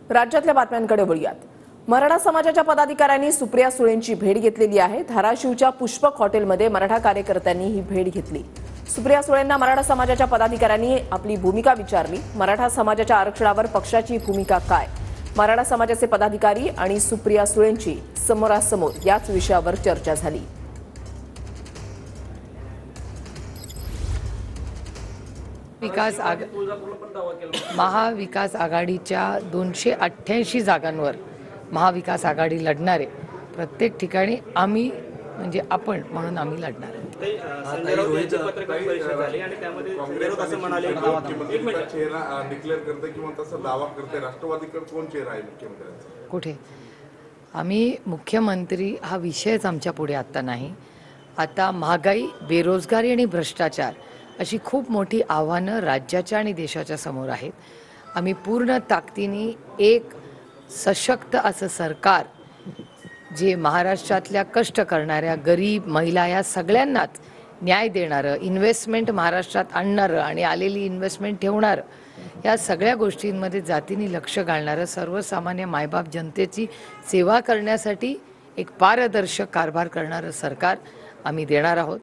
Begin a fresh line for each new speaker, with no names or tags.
राज्यातल्या बातम्यांकडे वळूयात। मराठा समाजाच्या पदाधिकाऱ्यांनी सुप्रिया सुळेंची भेट घेतलेली आहे। धाराशिवच्या पुष्पक हॉटेलमध्ये मराठा कार्यकर्त्यांनी ही भेट घेतली। सुप्रिया सुळेंना मराठा समाजाच्या पदाधिकाऱ्यांनी आपली भूमिका विचारली। मराठा समाजाच्या आरक्षणावर पक्षाची भूमिका काय, मराठा समाजाचे पदाधिकारी आणि सुप्रिया सुळेंची समोरासमोर याच विषयावर चर्चा झाली।
महाविकास आघाडीच्या 288 जागांवर महाविकास आघाडी लढणार आहे। प्रत्येक ठिकाणी आम्ही म्हणजे आपण म्हणून आम्ही लढणार आहे।
संजय राऊत यांची पत्रकार परिषद झाली आणि त्यामध्ये संजय राऊत असं म्हणाले की
चेहरा डिक्लेअर करते किंवा तसा दावा करते राष्ट्रवादीकडे कोण चेहरा आहे मुख्यमंत्र्यांचा?
कुठे आम्ही मुख्यमंत्री हा विषयच आमच्या पुढे आता नाही। आता महागाई, बेरोजगारी आणि भ्रष्टाचार अशी खूप मोठी आव्हानं राज्याच्या आणि देशाच्या समोर आहेत। आम्ही पूर्ण ताकदीने एक सशक्त असं सरकार जे महाराष्ट्रातल्या कष्ट करणाऱ्या गरीब महिला या सगळ्यांनाच न्याय देणारं, इन्व्हेस्टमेंट महाराष्ट्रात आणणारं आणि आलेली इन्व्हेस्टमेंट ठेवणारं, या सगळ्या गोष्टींमध्ये जातीने लक्ष घालणारं, सर्वसामान्य मायबाप जनतेची सेवा करण्यासाठी एक पारदर्शक कारभार करणारं सरकार आम्ही देणार आहोत।